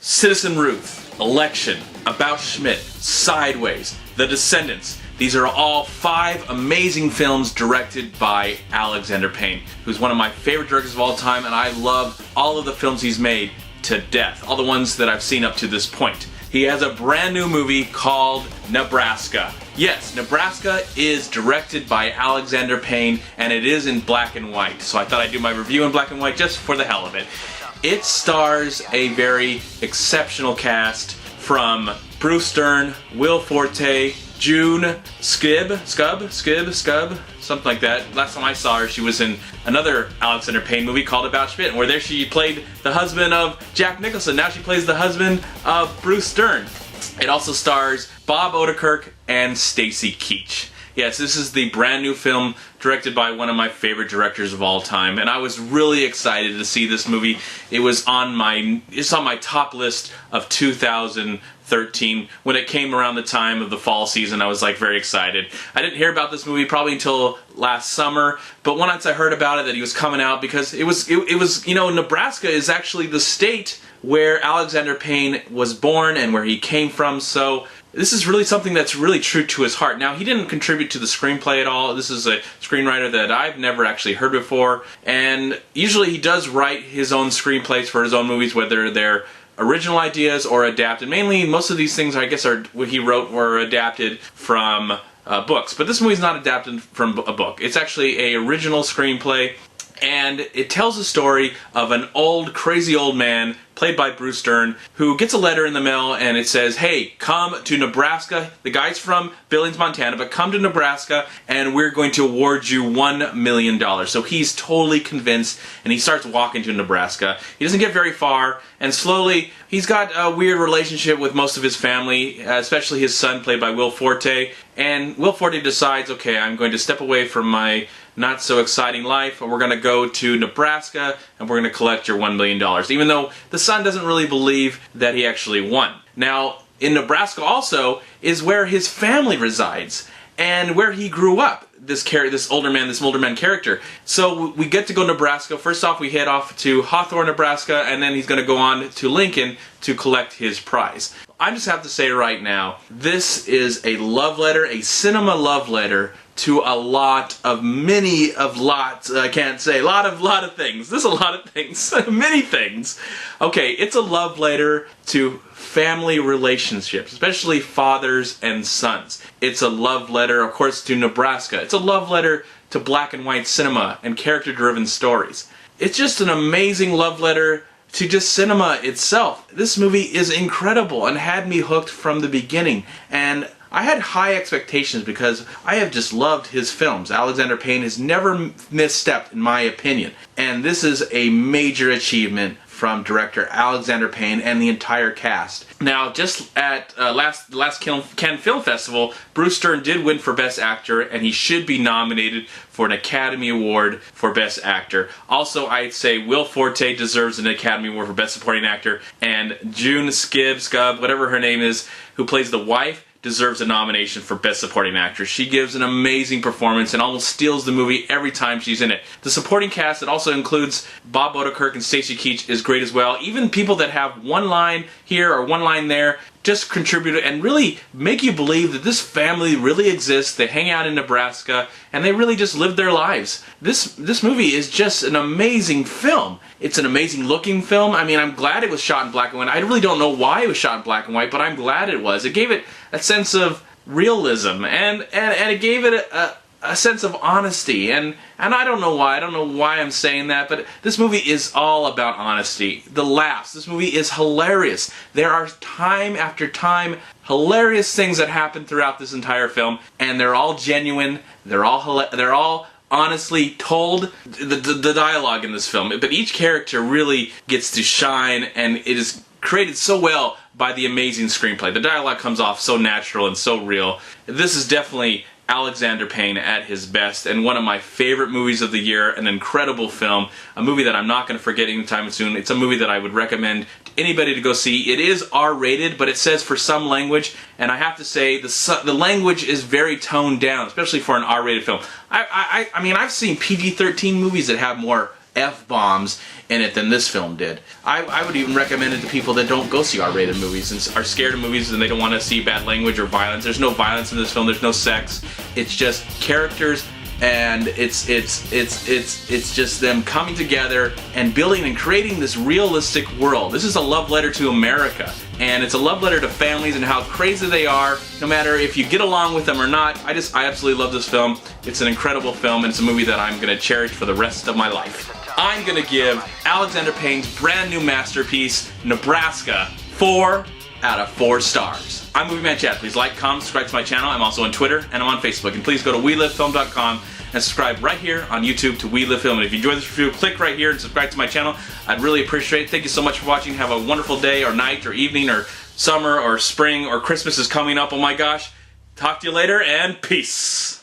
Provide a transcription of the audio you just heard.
Citizen Ruth, Election, About Schmidt, Sideways, The Descendants. These are all 5 amazing films directed by Alexander Payne, who's one of my favorite directors of all time, and I love all of the films he's made to death, all the ones that I've seen up to this point. He has a brand new movie called Nebraska. Yes, Nebraska is directed by Alexander Payne, and it is in black and white, so I thought I'd do my review in black and white just for the hell of it. It stars a very exceptional cast from Bruce Dern, Will Forte, June Skib, something like that. Last time I saw her, she was in another Alexander Payne movie called About Schmidt, where there she played the husband of Jack Nicholson. Now she plays the husband of Bruce Dern. It also stars Bob Odenkirk and Stacy Keach. Yes, this is the brand new film directed by one of my favorite directors of all time, and I was really excited to see this movie. It's on my top list of 2013. When it came around the time of the fall season, I was like very excited. I didn't hear about this movie probably until last summer, but once I heard about it that he was coming out, because it was you know, Nebraska is actually the state where Alexander Payne was born and where he came from, so this is really something that's really true to his heart. Now, he didn't contribute to the screenplay at all. This is a screenwriter that I've never actually heard before, and usually he does write his own screenplays for his own movies, whether they're original ideas or adapted. Mainly, most of these things, I guess, are what he wrote were adapted from books. But this movie's not adapted from a book. It's actually an original screenplay, and it tells the story of an old, crazy old man, played by Bruce Dern, who gets a letter in the mail and it says, hey, come to Nebraska. The guy's from Billings, Montana, but come to Nebraska and we're going to award you $1 million. So he's totally convinced and he starts walking to Nebraska. He doesn't get very far, and slowly he's got a weird relationship with most of his family, especially his son, played by Will Forte. And Will Forte decides, okay, I'm going to step away from my not so exciting life, and we're going to go to Nebraska and we're going to collect your $1 million, even though the son doesn't really believe that he actually won. Now, in Nebraska also is where his family resides and where he grew up, this older man character. So we get to go to Nebraska. First off, we head off to Hawthorne, Nebraska, and then he's going to go on to Lincoln to collect his prize. I just have to say right now, this is a love letter, a cinema love letter to a lot of things. There's a lot of things, many things. Okay, it's a love letter to family relationships, especially fathers and sons. It's a love letter, of course, to Nebraska. It's a love letter to black and white cinema and character-driven stories. It's just an amazing love letter to just cinema itself. This movie is incredible and had me hooked from the beginning, and I had high expectations because I have just loved his films. Alexander Payne has never misstepped, in my opinion, and this is a major achievement from director Alexander Payne and the entire cast. Now, just at last Cannes Film Festival, Bruce Dern did win for Best Actor, and he should be nominated for an Academy Award for Best Actor. Also, I'd say Will Forte deserves an Academy Award for Best Supporting Actor, and June Skib, whatever her name is, who plays the wife, deserves a nomination for Best Supporting Actress. She gives an amazing performance and almost steals the movie every time she's in it. The supporting cast, that also includes Bob Odenkirk and Stacy Keach, is great as well. Even people that have one line here or one line there just contribute and really make you believe that this family really exists. They hang out in Nebraska and they really just live their lives. This movie is just an amazing film. It's an amazing looking film. I mean, I'm glad it was shot in black and white. I really don't know why it was shot in black and white, but I'm glad it was. It gave it a sense of realism and it gave it a sense of honesty, and I don't know why I'm saying that, but this movie is all about honesty. The laughs. This movie is hilarious. There are time after time hilarious things that happen throughout this entire film, and they're all genuine. They're all honestly told. The dialogue in this film, but each character really gets to shine, and it is created so well by the amazing screenplay. The dialogue comes off so natural and so real. This is definitely Alexander Payne at his best, and one of my favorite movies of the year, an incredible film, a movie that I'm not going to forget anytime soon. It's a movie that I would recommend to anybody to go see. It is R-rated, but it says for some language, and I have to say the language is very toned down, especially for an R-rated film. I mean, I've seen PG-13 movies that have more F-bombs in it than this film did. I would even recommend it to people that don't go see R-rated movies and are scared of movies and they don't want to see bad language or violence. There's no violence in this film, there's no sex. It's just characters, and it's just them coming together and building and creating this realistic world. This is a love letter to America, and it's a love letter to families and how crazy they are, no matter if you get along with them or not. I absolutely love this film. It's an incredible film, and it's a movie that I'm going to cherish for the rest of my life. I'm going to give Alexander Payne's brand new masterpiece, Nebraska, 4 out of 4 stars. I'm MovieManCHAD. Please like, comment, subscribe to my channel. I'm also on Twitter and I'm on Facebook. And please go to WeLiveFilm.com and subscribe right here on YouTube to We Live Film. And if you enjoyed this review, click right here and subscribe to my channel. I'd really appreciate it. Thank you so much for watching. Have a wonderful day or night or evening or summer or spring or Christmas is coming up. Oh my gosh. Talk to you later and peace.